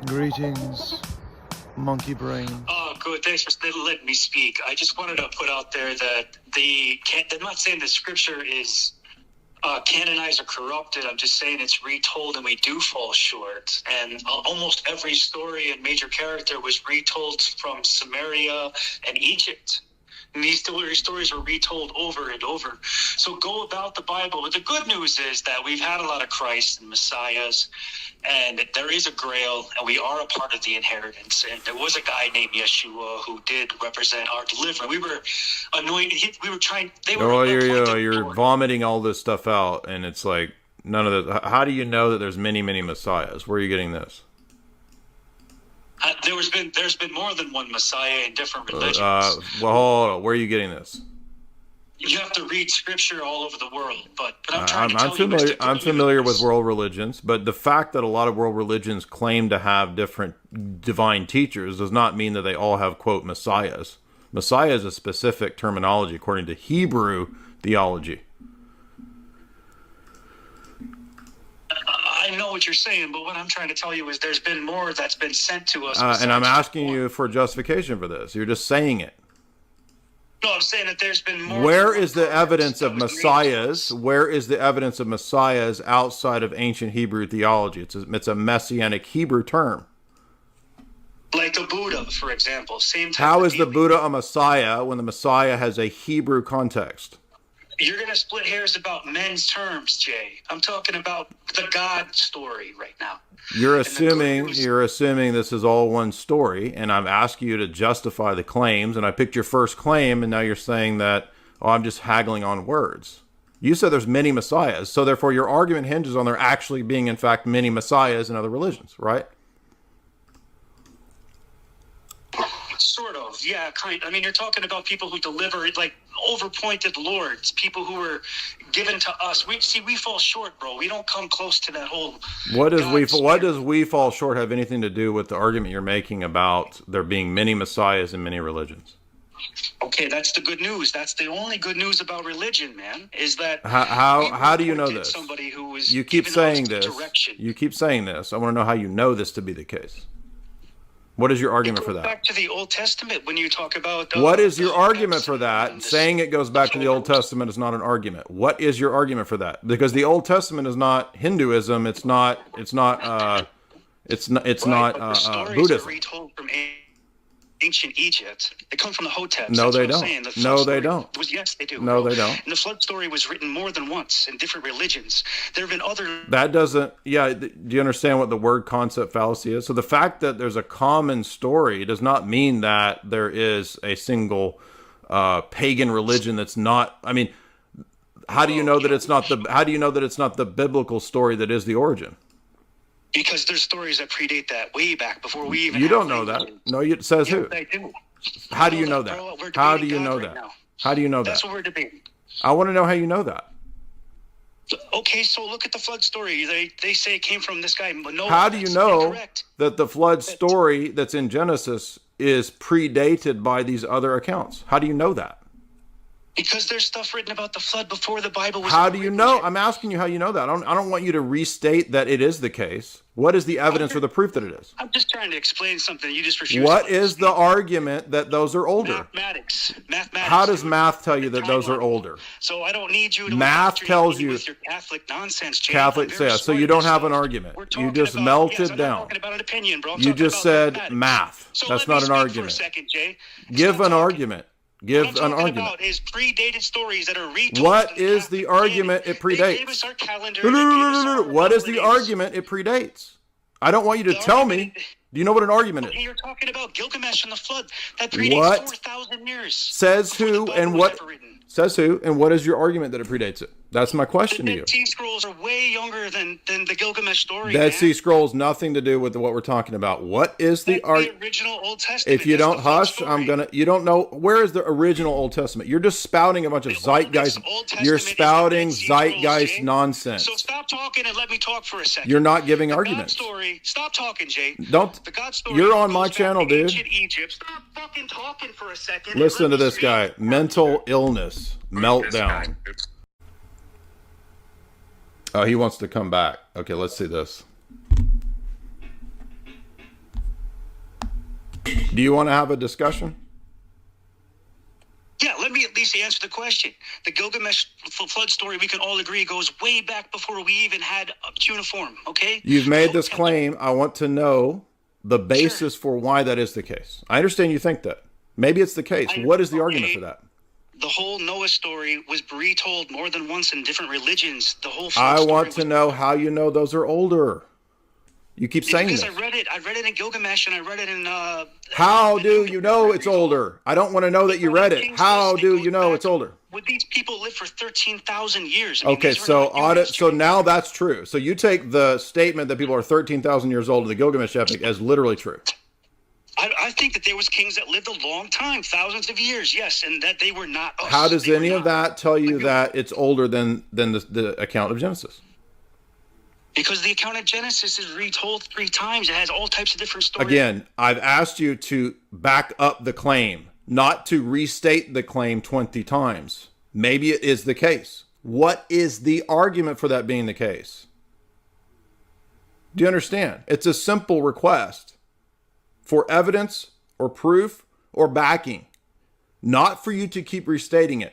Greetings, monkey brain. Oh, good. Thanks for letting me speak. I just wanted to put out there that I'm not saying the scripture is canonized or corrupted. I'm just saying it's retold, and we do fall short. And almost every story and major character was retold from Samaria and Egypt. And these stories were retold over and over. So go about the Bible. But the good news is that we've had a lot of Christ and Messiahs, and there is a grail, and we are a part of the inheritance. And there was a guy named Yeshua who did represent our deliverance. We were anointed. We were trying. They were. Oh, you're vomiting all this stuff out, and it's like none of the. How do you know that there's many messiahs? Where are you getting this? There's been more than one Messiah in different religions. Well, hold on. Where are you getting this? You have to read scripture all over the world, but I'm familiar with world religions, but the fact that a lot of world religions claim to have different divine teachers does not mean that they all have, quote, messiahs. Messiah is a specific terminology according to Hebrew theology. I know what you're saying, but what I'm trying to tell you is there's been more that's been sent to us. And I'm asking you for justification for this. You're just saying it. No, I'm saying that there's been more. Where is the evidence of messiahs? Where is the evidence of messiahs outside of ancient Hebrew theology? It's a messianic Hebrew term. Like the Buddha, for example. Same type. How is the Buddha a messiah when the messiah has a Hebrew context? You're going to split hairs about men's terms, Jay. I'm talking about the God story right now. You're assuming this is all one story, and I'm asking you to justify the claims, and I picked your first claim, and now you're saying that, oh, I'm just haggling on words. You said there's many messiahs, so therefore your argument hinges on there actually being, in fact, many messiahs in other religions, right? Sort of, yeah, kind. I mean, you're talking about people who deliver, like, overpointed lords, people who were given to us. We fall short, bro. We don't come close to that whole. What does we fall short have anything to do with the argument you're making about there being many messiahs in many religions? Okay, that's the good news. That's the only good news about religion, man. Is that how do you know this? Somebody who was you keep saying this. Direction. You keep saying this. I want to know how you know this to be the case. What is your argument for that? Back to the Old Testament when you talk about. What is your argument for that? Saying it goes back to the Old Testament is not an argument. What is your argument for that? Because the Old Testament is not Hinduism. It's not Buddhism. Retold from ancient Egypt. They come from the Hoteps. No, they don't. No, they don't. Yes, they do. No, they don't. And the flood story was written more than once in different religions. There have been other. That doesn't. Yeah. Do you understand what the word concept fallacy is? So the fact that there's a common story does not mean that there is a single pagan religion that's not. I mean, how do you know that it's not the? How do you know that it's not the biblical story that is the origin? Because there's stories that predate that way back before we even. You don't know that. No, it says who? I do. How do you know that? How do you know that? How do you know that? That's what we're debating. I want to know how you know that. Okay, so look at the flood story. They say it came from this guy. No, how do you know that the flood story that's in Genesis is predated by these other accounts? How do you know that? Because there's stuff written about the flood before the Bible was. How do you know? I'm asking you how you know that. I don't want you to restate that it is the case. What is the evidence or the proof that it is? I'm just trying to explain something. You just refuse. What is the argument that those are older? Mathematics. How does math tell you that those are older? So I don't need you to. Math tells you. With your Catholic nonsense, Jay. Catholic, yeah. So you don't have an argument. You just melted down. I'm talking about an opinion, bro. You just said math. That's not an argument. For a second, Jay. Give an argument. Give an argument. About is predated stories that are retold. What is the argument it predates? They gave us our calendar. What is the argument it predates? I don't want you to tell me. Do you know what an argument is? You're talking about Gilgamesh and the flood. That predates 4,000 years. Says who and what? Says who and what is your argument that it predates it? That's my question to you. The Dead Sea Scrolls are way younger than the Gilgamesh story. Dead Sea Scrolls, nothing to do with what we're talking about. What is the original Old Testament? If you don't hush, you don't know where is the original Old Testament. You're just spouting a bunch of zeitgeist. You're spouting zeitgeist nonsense. So stop talking and let me talk for a second. You're not giving arguments. Stop talking, Jay. Don't. The God story. You're on my channel, dude. Egypt. Stop fucking talking for a second. Listen to this guy. Mental illness. Meltdown. Oh, he wants to come back. Okay, let's see this. Do you want to have a discussion? Yeah, let me at least answer the question. The Gilgamesh flood story, we can all agree, goes way back before we even had cuneiform, okay? You've made this claim. I want to know the basis Sure. for why that is the case. I understand you think that. Maybe it's the case. What is the argument for that? The whole Noah story was retold more than once in different religions. The whole I flood want to story know how you know those are older. You keep saying because this. I read it. I read it in Gilgamesh and I read it in. How do you know it's older? I don't want to know that you read it. How do you know it's older? Would these people live for 13,000 years? I mean, Okay, these were so not human so history. now that's true. So you take the statement that people are 13,000 years old in the Gilgamesh epic as literally true. I think that there was kings that lived a long time, thousands of years, yes, and that they were not us. How does They were any of not- that tell you that it's older than the account of Genesis? Because the account of Genesis is retold 3 times. It has all types of different stories. Again, I've asked you to back up the claim, not to restate the claim 20 times. Maybe it is the case. What is the argument for that being the case? Do you understand? It's a simple request for evidence or proof or backing, not for you to keep restating it.